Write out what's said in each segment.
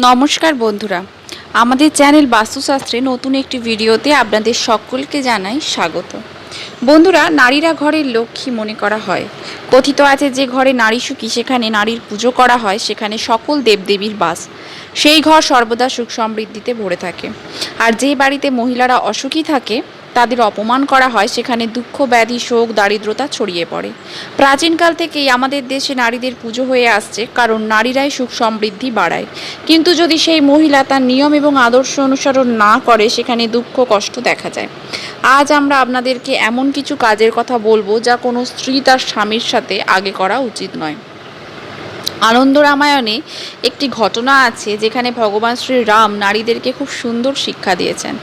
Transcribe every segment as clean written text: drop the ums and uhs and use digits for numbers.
নমস্কার বন্ধুরা, আমাদের চ্যানেল বাস্তুশাস্ত্রে নতুন একটি ভিডিওতে আপনাদের সকলকে জানাই স্বাগত। বন্ধুরা, নারীরা ঘরের লক্ষ্মী মনে করা হয়। কথিত আছে যে ঘরে নারী সুখী সেখানে নারীর পুজো করা হয়, সেখানে সকল দেবদেবীর বাস। সেই ঘর সর্বদা সুখ সমৃদ্ধিতে ভরে থাকে। আর যে বাড়িতে মহিলারা অসুখী থাকে তাদের অপমান করা হয়, সেখানে দুঃখ, ব্যাধি, শোক, দারিদ্রতা ছড়িয়ে পড়ে। প্রাচীনকাল থেকেই আমাদের দেশে নারীদের পুজো হয়ে আসছে, কারণ নারীরাই সুখ সমৃদ্ধি বাড়ায়। কিন্তু যদি সেই মহিলা তার নিয়ম এবং আদর্শ অনুসরণ না করে, সেখানে দুঃখ, কষ্ট দেখা যায়। আজ আমরা আপনাদেরকে এমন কিছু কাজের কথা বলবো যা কোনো স্ত্রী তার স্বামীর সাথে আগে করা উচিত নয়। আনন্দ রামায়ণে একটি ঘটনা আছে যেখানে ভগবান শ্রী রাম নারীদেরকে খুব সুন্দর শিক্ষা দিয়েছেন।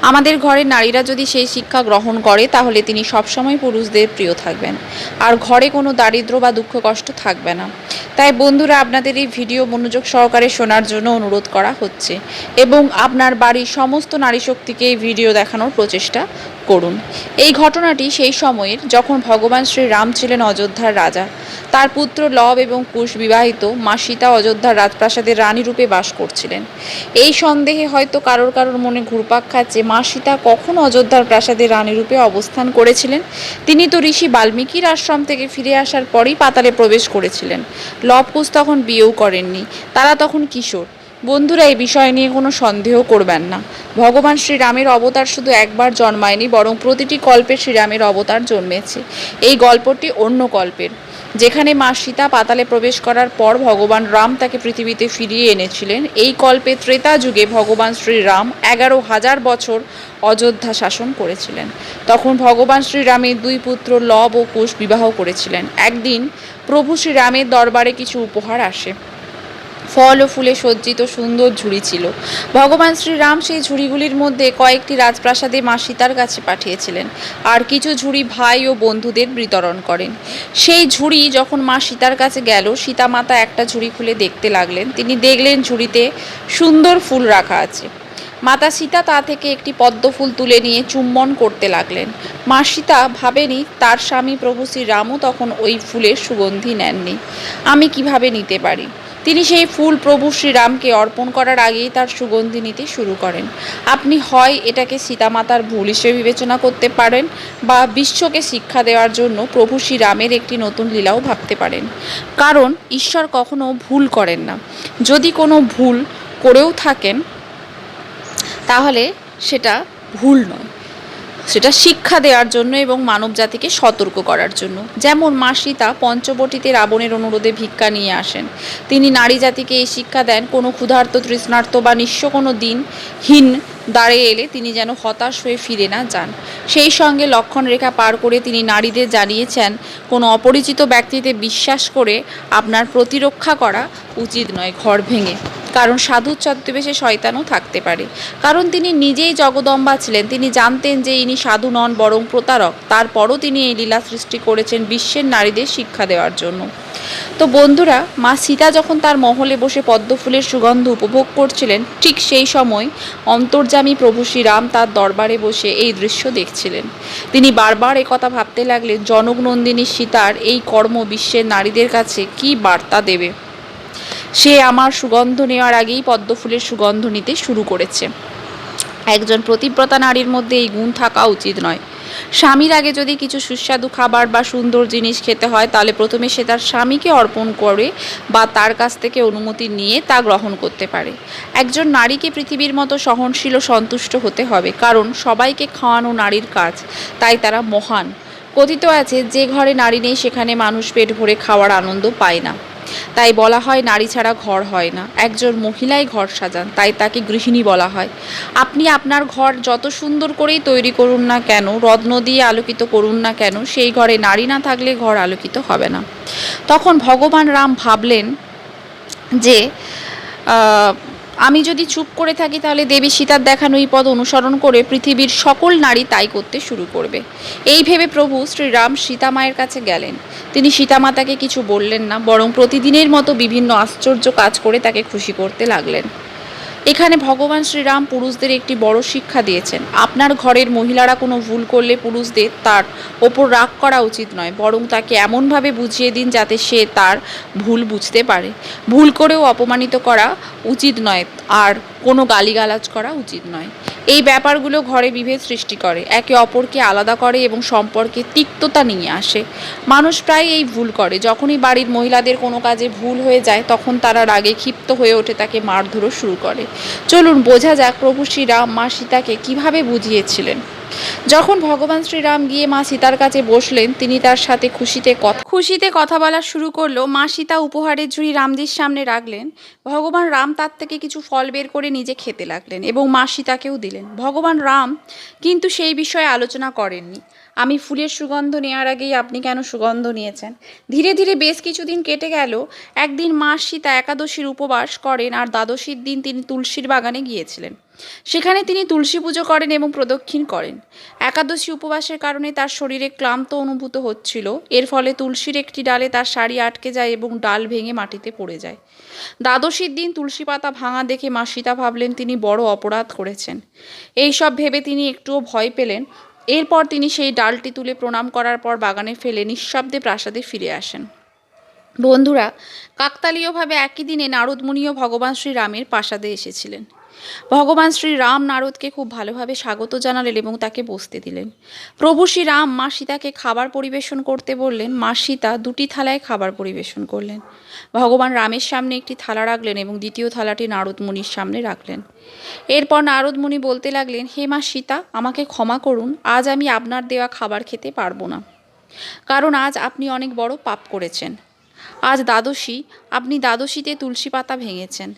আমাদের ঘরের নারীরা যদি সেই শিক্ষা গ্রহণ করে তাহলে তিনি সবসময় পুরুষদের প্রিয় থাকবেন, আর ঘরে কোনো দারিদ্র বা দুঃখ কষ্ট থাকবে না। তাই বন্ধুরা, আপনাদের এই ভিডিও মনোযোগ সহকারে শোনার জন্য অনুরোধ করা হচ্ছে এবং আপনার বাড়ির সমস্ত নারী শক্তিকে এই ভিডিও দেখানোর প্রচেষ্টা করুন। এই ঘটনাটি সেই সময়ের যখন ভগবান শ্রী রাম ছিলেন অযোধ্যার রাজা। তার পুত্র লব এবং কুশ বিবাহিত মা সীতা অযোধ্যার রাজপ্রাসাদের রানী রূপে বাস করছিলেন। এই সন্দেহে হয়তো কারোর মনে ঘুরপাক খাচ্ছে, মা সীতা কখন অযোধ্যার প্রাসাদের রানী রূপে অবস্থান করেছিলেন? তিনি তো ঋষি বাল্মীকির আশ্রম থেকে ফিরে আসার পরই পাতালে প্রবেশ করেছিলেন। লব কুশ তখন বিয়েও করেননি, তারা তখন কিশোর। বন্ধুরা, এই বিষয় নিয়ে কোনো সন্দেহ করবেন না। ভগবান শ্রীরামের অবতার শুধু একবার জন্মায়নি, বরং প্রতিটি কল্পে শ্রীরামের অবতার জন্মেছে। এই গল্পটি অন্য কল্পের, যেখানে মা সীতা পাতালে প্রবেশ করার পর ভগবান রাম তাকে পৃথিবীতে ফিরিয়ে এনেছিলেন। এই কল্পে ত্রেতা যুগে ভগবান শ্রীরাম 11,000 বছর অযোধ্যা শাসন করেছিলেন। তখন ভগবান শ্রীরামের দুই পুত্র লব ও কুশ বিবাহ করেছিলেন। একদিন প্রভু শ্রীরামের দরবারে কিছু উপহার আসে। ফল ও ফুলে সজ্জিত সুন্দর ঝুড়ি ছিল। ভগবান শ্রীরাম সেই ঝুড়িগুলির মধ্যে কয়েকটি রাজপ্রাসাদে মা সীতার কাছে পাঠিয়েছিলেন, আর কিছু ঝুড়ি ভাই ও বন্ধুদের বিতরণ করেন। সেই ঝুড়ি যখন মা সীতার কাছে গেল, সীতা মাতা একটা ঝুড়ি খুলে দেখতে লাগলেন। তিনি দেখলেন ঝুড়িতে সুন্দর ফুল রাখা আছে। মাতা সীতা তা থেকে একটি পদ্ম ফুল তুলে নিয়ে চুম্বন করতে লাগলেন। মা সীতা ভাবেনি তার স্বামী প্রভু শ্রীরামও তখন ওই ফুলের সুগন্ধি নেননি। আমি কিভাবে নিতে পারি? তিনি সেই ফুল প্রভু শ্রীরামকে অর্পণ করার আগেই তার সুগন্ধি নিতে শুরু করেন। আপনি হয় এটাকে সীতামাতার ভুল হিসেবে বিবেচনা করতে পারেন, বা বিশ্বকে শিক্ষা দেওয়ার জন্য প্রভু শ্রীরামের একটি নতুন লীলাও ভাবতে পারেন। কারণ ঈশ্বর কখনো ভুল করেন না। যদি কোনো ভুল করেও থাকেন তাহলে সেটা ভুল নয়, সেটা শিক্ষা দেওয়ার জন্য এবং মানব জাতিকে সতর্ক করার জন্য। যেমন মা সীতা পঞ্চবটিতে রাবণের অনুরোধে ভিক্ষা নিয়ে আসেন। তিনি নারী জাতিকে এই শিক্ষা দেন, কোনো ক্ষুধার্ত, তৃষ্ণার্ত বা নিঃস্ব কোনো দিনহীন দ্বারে এলে তিনি যেন হতাশ হয়ে ফিরে না যান। সেই সঙ্গে লক্ষণ রেখা পার করে তিনি নারীদের জানিয়েছেন, কোনো অপরিচিত ব্যক্তিতে বিশ্বাস করে আপনার প্রতিরক্ষা করা উচিত নয় ঘর ভেঙে, কারণ সাধুর ছদ্মবেশে শয়তানও থাকতে পারে। কারণ তিনি নিজেই জগদম্বা ছিলেন। তিনি জানতেন যে ইনি সাধু নন, বরং প্রতারক। তারপরও তিনি এই লীলা সৃষ্টি করেছেন বিশ্বের নারীদের শিক্ষা দেওয়ার জন্য। তো বন্ধুরা, মা সীতা যখন তার মহলে বসে পদ্মফুলের সুগন্ধ উপভোগ করছিলেন, ঠিক সেই সময় অন্তর্যামী প্রভু শ্রীরাম তার দরবারে বসে এই দৃশ্য দেখছিলেন। তিনি বারবার একথা ভাবতে লাগলেন, জনকনন্দিনী সীতার এই কর্ম বিশ্বের নারীদের কাছে কী বার্তা দেবে। সে আমার সুগন্ধ নেওয়ার আগেই পদ্মফুলের সুগন্ধ নিতে শুরু করেছে। একজন প্রতিব্রতা নারীর মধ্যে এই গুণ থাকা উচিত নয়। স্বামীর আগে যদি কিছু সুস্বাদু খাবার বা সুন্দর জিনিস খেতে হয়, তাহলে প্রথমে সে তার স্বামীকে অর্পণ করে বা তার কাছ থেকে অনুমতি নিয়ে তা গ্রহণ করতে পারে। একজন নারীকে পৃথিবীর মতো সহনশীল ও সন্তুষ্ট হতে হবে, কারণ সবাইকে খাওয়ানো নারীর কাজ, তাই তারা মহান। কথিত আছে, যে ঘরে নারী নেই সেখানে মানুষ পেট ভরে খাওয়ার আনন্দ পায় না। তাই বলা হয়, নারী ছাড়া ঘর হয় না। একজন মহিলাই ঘর সাজান, তাই তাকে গৃহিণী বলা হয়। আপনি আপনার ঘর যত সুন্দর করেই তৈরি করুন না কেন, রত্ন দিয়ে আলোকিত করুন না কেন, সেই ঘরে নারী না থাকলে ঘর আলোকিত হবে না। তখন ভগবান রাম ভাবলেন যে আমি যদি চুপ করে থাকি তাহলে দেবী সীতার দেখানো এই পথ অনুসরণ করে পৃথিবীর সকল নারী তাই করতে শুরু করবে। এই ভেবে প্রভু শ্রীরাম সীতা মায়ের কাছে গেলেন। তিনি সীতামাতাকে কিছু বললেন না, বরং প্রতিদিনের মতো বিভিন্ন আশ্চর্য কাজ করে তাকে খুশি করতে লাগলেন। এখানে ভগবান শ্রীরাম পুরুষদের একটি বড় শিক্ষা দিয়েছেন। আপনার ঘরের মহিলারা কোনো ভুল করলে পুরুষদের তার ওপর রাগ করা উচিত নয়, বরং তাকে এমনভাবে বুঝিয়ে দিন যাতে সে তার ভুল বুঝতে পারে। ভুল করেও অপমানিত করা উচিত নয়, আর কোনো গালিগালাজ করা উচিত নয়। এই ব্যাপারগুলো ঘরে বিভেদ সৃষ্টি করে, একে অপরকে আলাদা করে এবং সম্পর্কে তিক্ততা নিয়ে আসে। মানুষ প্রায় এই ভুল করে। যখনই বাড়ির মহিলাদের কোনো কাজে ভুল হয়ে যায় তখন তারা রাগে ক্ষিপ্ত হয়ে ওঠে, তাকে মারধরও শুরু করে। চলুন বোঝা যাক প্রভু শ্রীরাম মা সীতাকে কিভাবে বুঝিয়েছিলেন। যখন ভগবান শ্রীরাম গিয়ে মা সীতার কাছে বসলেন, তিনি তার সাথে খুশিতে কথা বলা শুরু করলো। মা সীতা উপহারের ঝুড়ি রামজির সামনে রাখলেন। ভগবান রাম তার থেকে কিছু ফল বের করে নিজে খেতে লাগলেন এবং মা সীতাকেও দিলেন। ভগবান রাম কিন্তু সেই বিষয়ে আলোচনা করেননি। আমি ফুলের সুগন্ধ নেওয়ার আগেই আপনি কেন সুগন্ধ নিয়েছেন? ধীরে ধীরে বেশ কিছুদিন কেটে গেল। একদিন মা সীতা একাদশীর উপবাস করেন আর দ্বাদশীর দিন তিনি তুলসীর বাগানে গিয়েছিলেন। সেখানে তিনি তুলসী পুজো করেন এবং প্রদক্ষিণ করেন। একাদশী উপবাসের কারণে তার শরীরে ক্লান্ত অনুভূত হচ্ছিল। এর ফলে তুলসীর একটি ডালে তার শাড়ি আটকে যায় এবং ডাল ভেঙে মাটিতে পড়ে যায়। দ্বাদশীর দিন তুলসী পাতা ভাঙা দেখে মা সীতা ভাবলেন তিনি বড় অপরাধ করেছেন। এইসব ভেবে তিনি একটুও ভয় পেলেন। এরপর তিনি সেই ডালটি তুলে প্রণাম করার পর বাগানে ফেলে নিঃশব্দে প্রাসাদে ফিরে আসেন। বন্ধুরা, কাকতালীয়ভাবে একই দিনে নারদ মুনিও ভগবান শ্রীরামের প্রাসাদে এসেছিলেন। ভগবান শ্রীরাম নারদকে খুব ভালোভাবে স্বাগত জানালেন এবং তাকে বসতে দিলেন। প্রভু শ্রীরাম মা সীতাকে খাবার পরিবেশন করতে বললেন। মা সীতা দুটি থালায় খাবার পরিবেশন করলেন। ভগবান রামের সামনে একটি থালা রাখলেন এবং দ্বিতীয় থালাটি নারদ মুনির সামনে রাখলেন। এরপর নারদ মুনি বলতে লাগলেন, হে মা সীতা, আমাকে ক্ষমা করুন, আজ আমি আপনার দেওয়া খাবার খেতে পারবো না, কারণ আজ আপনি অনেক বড় পাপ করেছেন। আজ দ্বাদশী, আপনি দ্বাদশীতে তুলসী পাতা ভেঙেছেন।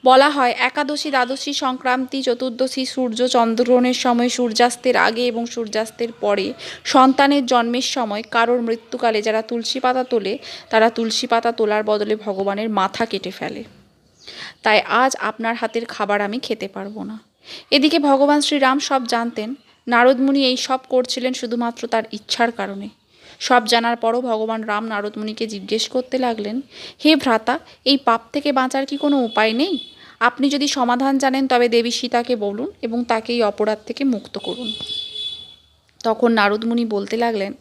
বলা হয় একাদশী, দ্বাদশী, সংক্রান্তি, চতুর্দশী, সূর্য চন্দ্রগ্রহণের সময়, সূর্যাস্তের আগে এবং সূর্যাস্তের পরে, সন্তানের জন্মের সময়, কারোর মৃত্যুকালে যারা তুলসী পাতা তোলে তারা তুলসী পাতা তোলার বদলে ভগবানের মাথা কেটে ফেলে। তাই আজ আপনার হাতের খাবার আমি খেতে পারবো না। এদিকে ভগবান শ্রীরাম সব জানতেন। নারদ মুনি এই সব করছিলেন শুধুমাত্র তার ইচ্ছার কারণে। সব জানার পরও ভগবান রাম নারদ মুনিকে জিজ্ঞেস করতে লাগলেন, হে ভ্রাতা, এই পাপ থেকে বাঁচার কি কোনো উপায় নেই? আপনি যদি সমাধান জানেন তবে দেবী সীতাকে বলুন এবং তাকে এই অপরাধ থেকে মুক্ত করুন। তখন নারদ মুনি বলতে লাগলেন,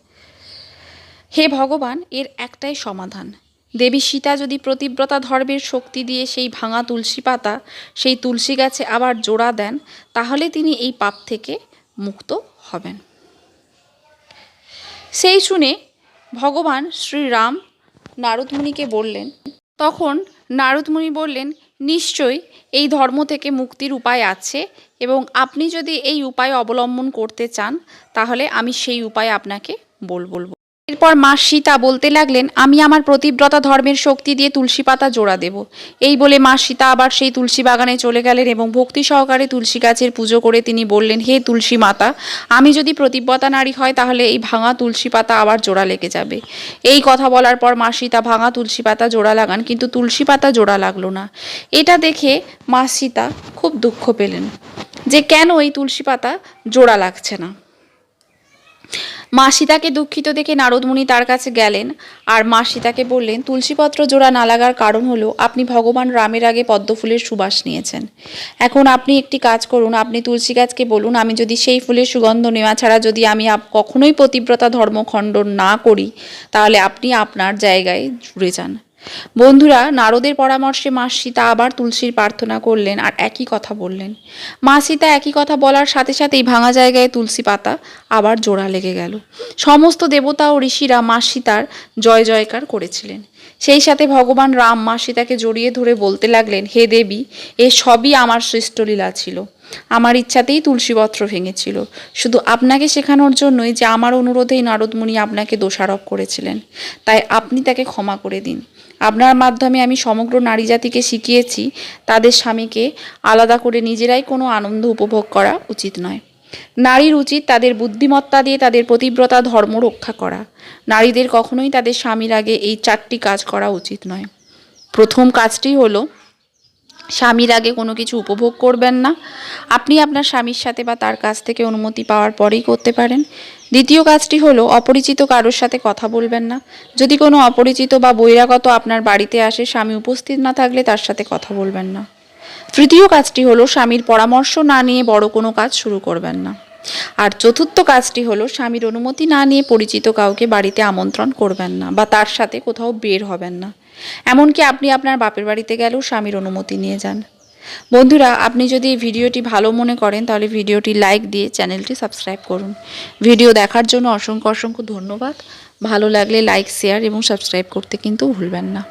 হে ভগবান, এর একটাই সমাধান। দেবী সীতা যদি প্রতিব্রতা ধর্মের শক্তি দিয়ে সেই ভাঙা তুলসী পাতা সেই তুলসী গাছে আবার জোড়া দেন, তাহলে তিনি এই পাপ থেকে মুক্ত হবেন। সেই শুনে ভগবান শ্রীরাম নারদ মুনিকে বললেন। তখন নারদ মুনি বললেন, নিশ্চয়ই এই ধর্ম থেকে মুক্তির উপায় আছে এবং আপনি যদি এই উপায় অবলম্বন করতে চান তাহলে আমি সেই উপায় আপনাকে বলবো। এরপর মা সীতা বলতে লাগলেন, আমি আমার প্রতিব্রতা ধর্মের শক্তি দিয়ে তুলসী পাতা জোড়া দেব। এই বলে মা সীতা আবার সেই তুলসী বাগানে চলে গেলেন এবং ভক্তি সহকারে তুলসী গাছের পুজো করে তিনি বললেন, হে তুলসী মাতা, আমি যদি প্রতিব্রতা নারী হয় তাহলে এই ভাঙা তুলসী পাতা আবার জোড়া লেগে যাবে। এই কথা বলার পর মা সীতা ভাঙা তুলসী পাতা জোড়া লাগান, কিন্তু তুলসী পাতা জোড়া লাগলো না। এটা দেখে মা সীতা খুব দুঃখ পেলেন যে কেন এই তুলসী পাতা জোড়া লাগছে না। মা সীতাকে দুঃখিত দেখে নারদ মুনি তার কাছে গেলেন আর মা সীতাকে বললেন, তুলসীপত্র জোড়া না লাগার কারণ হলো আপনি ভগবান রামের আগে পদ্মফুলের সুবাস নিয়েছেন। এখন আপনি একটি কাজ করুন, আপনি তুলসী গাছকে বলুন, আমি যদি সেই ফুলের সুগন্ধ নেওয়া ছাড়া যদি আমি কখনোই পতিব্রতা ধর্ম খণ্ডন না করি তাহলে আপনি আপনার জায়গায় জুড়ে যান। বন্ধুরা, নারদের পরামর্শে মা সীতা আবার তুলসীর প্রার্থনা করলেন আর একই কথা বললেন। মা সীতা একই কথা বলার সাথে সাথেই ভাঙা জায়গায় তুলসী পাতা আবার জোড়া লেগে গেল। সমস্ত দেবতা ও ঋষিরা মা সীতার জয় জয়কার করেছিলেন। সেই সাথে ভগবান রাম মা সীতাকে জড়িয়ে ধরে বলতে লাগলেন, হে দেবী, এ সবই আমার সৃষ্টলীলা ছিল। আমার ইচ্ছাতেই তুলসীপত্র ভেঙেছিল, শুধু আপনাকে শেখানোর জন্যই যে আমার অনুরোধেই নারদ মুনি আপনাকে দোষারোপ করেছিলেন। তাই আপনি তাকে ক্ষমা করে দিন। আপনার মাধ্যমে আমি সমগ্র নারী জাতিকে শিখিয়েছি তাদের স্বামীকে আলাদা করে নিজেরাই কোনো আনন্দ উপভোগ করা উচিত নয়। নারীর উচিত তাদের বুদ্ধিমত্তা দিয়ে তাদের পতিব্রতা ধর্ম রক্ষা করা। নারীদের কখনোই তাদের স্বামীর আগে এই 4টি কাজ করা উচিত নয়। প্রথম কাজটি হলো, স্বামীর আগে কোনো কিছু উপভোগ করবেন না। আপনি আপনার স্বামীর সাথে বা তার কাছ থেকে অনুমতি পাওয়ার পরেই করতে পারেন। দ্বিতীয় কাজটি হলো, অপরিচিত কারোর সাথে কথা বলবেন না। যদি কোনো অপরিচিত বা বহিরাগত আপনার বাড়িতে আসে, স্বামী উপস্থিত না থাকলে তার সাথে কথা বলবেন না। তৃতীয় কাজটি হলো স্বামীর পরামর্শ না নিয়ে বড় কোনো কাজ শুরু করবেন না। আর চতুর্থ কাজটি হলো স্বামীর অনুমতি না নিয়ে পরিচিত কাউকে বাড়িতে আমন্ত্রণ করবেন না বা তার সাথে কোথাও বের হবেন না। এমনকি আপনি আপনার বাপের বাড়িতে গেলেও স্বামীর অনুমতি নিয়ে যান। বন্ধুরা, আপনি যদি এই ভিডিওটি ভালো মনে করেন তাহলে ভিডিওটি লাইক দিয়ে চ্যানেলটি সাবস্ক্রাইব করুন। ভিডিও দেখার জন্য অসংখ্য অসংখ্য ধন্যবাদ। ভালো লাগলে লাইক, শেয়ার এবং সাবস্ক্রাইব করতে কিন্তু ভুলবেন না।